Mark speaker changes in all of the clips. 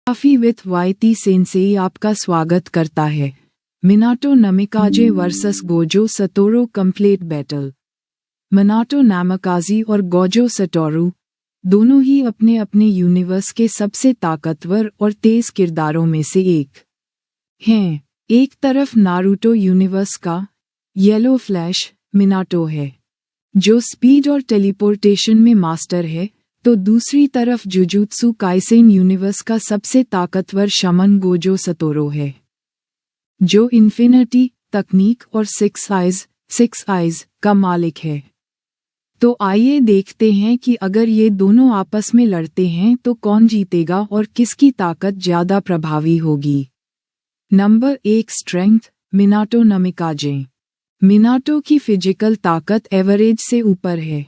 Speaker 1: काफी with YT Sensei आपका स्वागत करता है। Minato Namikaze versus Gojo Satoru complete battle. Minato Namikaze और गोजो सतोरू दोनों ही अपने अपने यूनिवर्स के सबसे ताकतवर और तेज किरदारों में से एक हैं। एक तरफ नारुतो यूनिवर्स का येलो फ्लैश मिनाटो है, जो स्पीड और टेलीपोर्टेशन में मास्टर है, तो दूसरी तरफ जुजुत्सु काइसेन यूनिवर्स का सबसे ताकतवर शमन गोजो सतोरू है, जो इन्फिनिटी तकनीक और सिक्स आइज का मालिक है। तो आइए देखते हैं कि अगर ये दोनों आपस में लड़ते हैं तो कौन जीतेगा और किसकी ताकत ज्यादा प्रभावी होगी। Number 1 strength Minato Namikaze. Minato की फिजिकल ताकत एवरेज से ऊपर है,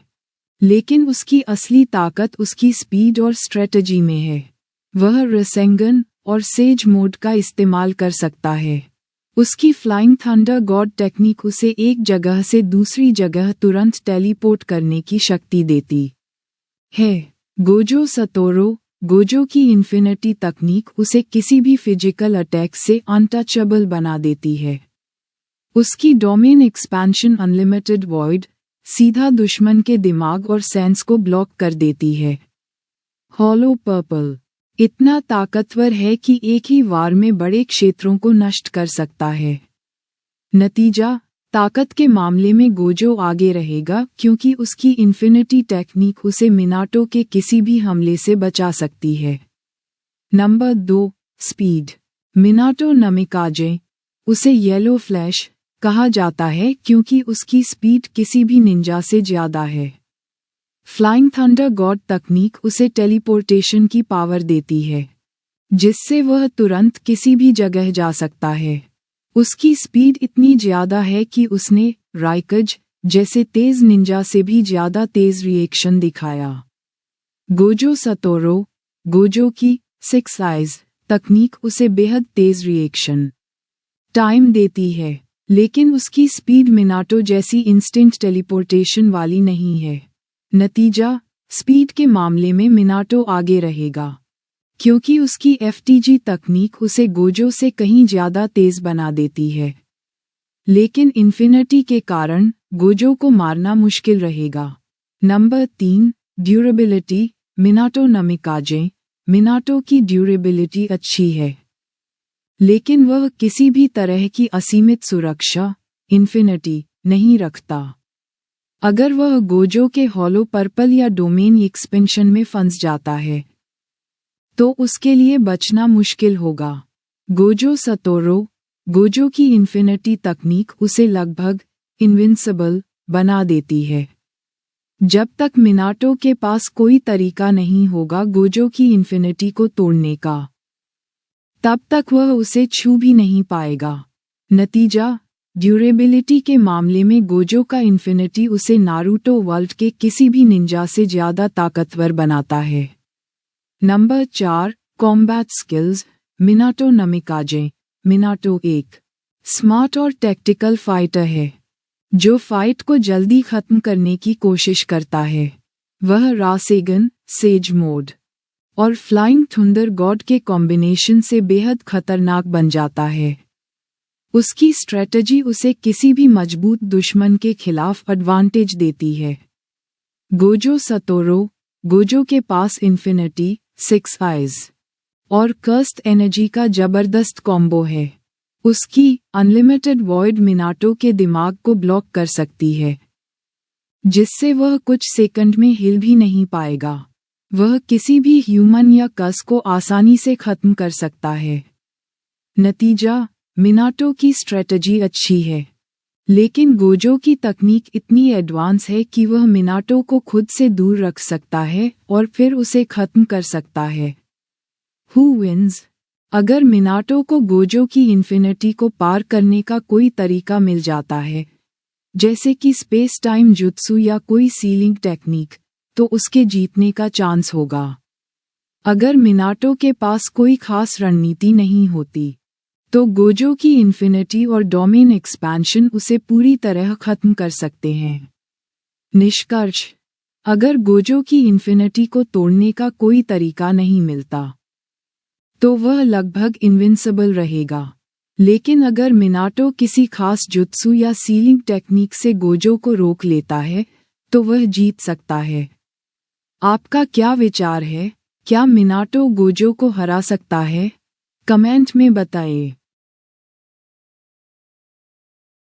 Speaker 1: लेकिन उसकी असली ताकत उसकी स्पीड और स्ट्रेटजी में है। वह रसेंगन और सेज मोड का इस्तेमाल कर सकता है। उसकी फ्लाइंग थंडर गॉड टेक्निक उसे एक जगह से दूसरी जगह तुरंत टेलीपोर्ट करने की शक्ति देती है। गोजो सतोरू गोजो की इन्फिनिटी तकनीक उसे किसी भी फिजिकल अटैक से अनटचेबल बना देती है। उसकी डोमेन एक्सपेंशन अनलिमिटेड वॉइड सीधा दुश्मन के दिमाग और सेंस को ब्लॉक कर देती है। हॉलो पर्पल इतना ताकतवर है कि एक ही वार में बड़े क्षेत्रों को नष्ट कर सकता है। नतीजा, ताकत के मामले में गोजो आगे रहेगा क्योंकि उसकी इन्फिनिटी टेक्निक उसे मिनाटो के किसी भी हमले से बचा सकती है। नंबर 2 स्पीड मिनाटो नमिकाजे उसे येलो फ्लैश कहा जाता है क्योंकि उसकी स्पीड किसी भी निंजा से ज्यादा है। फ्लाइंग थंडर गॉड तकनीक उसे टेलीपोर्टेशन की पावर देती है, जिससे वह तुरंत किसी भी जगह जा सकता है। उसकी स्पीड इतनी ज्यादा है कि उसने राइकज जैसे तेज निंजा से भी ज्यादा तेज रिएक्शन दिखाया। गोजो सतोरू गोजो की सिक्स आइज तकनीक उसे बेहद तेज रिएक्शन टाइम देती है, लेकिन उसकी स्पीड मिनाटो जैसी इंस्टेंट टेलीपोर्टेशन वाली नहीं है। नतीजा, स्पीड के मामले में मिनाटो आगे रहेगा, क्योंकि उसकी एफटीजी तकनीक उसे गोजो से कहीं ज्यादा तेज बना देती है। लेकिन इन्फिनिटी के कारण गोजो को मारना मुश्किल रहेगा। Number 3 durability Minato Namikaze Minato की ड्यूरेबिलिटी अच्छी है, लेकिन वह किसी भी तरह की असीमित सुरक्षा इन्फिनिटी नहीं रखता। अगर वह गोजो के हॉलो पर्पल या डोमेन एक्सपेंशन में फंस जाता है, तो उसके लिए बचना मुश्किल होगा। गोजो सतोरू गोजो की इन्फिनिटी तकनीक उसे लगभग इनविंसिबल बना देती है। जब तक मिनाटो के पास कोई तरीका नहीं होगा गोजो की इन्फिनिटी को तोड़ने का, तब तक वह उसे छू भी नहीं पाएगा। नतीजा, ड्यूरेबिलिटी के मामले में गोजो का इन्फिनिटी उसे नारुतो वर्ल्ड के किसी भी निंजा से ज्यादा ताकतवर बनाता है। Number 4 combat skills Minato Namikaze Minato एक स्मार्ट और टैक्टिकल फाइटर है, जो फाइट को जल्दी खत्म करने की कोशिश करता है। वह रासेगन सेज मोड और फ्लाइंग थंडर गॉड के कॉम्बिनेशन से बेहद खतरनाक बन जाता है। उसकी स्ट्रेटजी उसे किसी भी मजबूत दुश्मन के खिलाफ एडवांटेज देती है। गोजो सतोरू गोजो के पास इन्फिनिटी सिक्स आइज और कर्स्ड एनर्जी का जबरदस्त कॉम्बो है। उसकी अनलिमिटेड वॉइड मिनाटो के दिमाग को ब्लॉक कर सकती है, जिससे वह कुछ सेकंड में हिल भी नहीं पाएगा। वह किसी भी ह्यूमन या कस को आसानी से खत्म कर सकता है। नतीजा, मिनाटो की स्ट्रेटजी अच्छी है, लेकिन गोजो की तकनीक इतनी एडवांस है कि वह मिनाटो को खुद से दूर रख सकता है और फिर उसे खत्म कर सकता है। Who wins? अगर मिनाटो को गोजो की इन्फिनिटी को पार करने का कोई तरीका मिल जाता है, जैसे कि स्पेस टाइम जुत्सु या कोई सीलिंग टेक्निक, तो उसके जीतने का चांस होगा। अगर मिनाटो के पास कोई खास रणनीति नहीं होती, तो गोजो की इन्फिनिटी और डोमेन एक्सपेंशन उसे पूरी तरह खत्म कर सकते हैं। निष्कर्ष, अगर गोजो की इन्फिनिटी को तोड़ने का कोई तरीका नहीं मिलता, तो वह लगभग इनविंसिबल रहेगा। लेकिन अगर मिनाटो किसी खास जुत्सु या सीलिंग टेक्निक से गोजो को रोक लेता है तो वह जीत सकता है। आपका क्या विचार है? क्या मिनाटो गोजो को हरा सकता है? कमेंट में बताइए।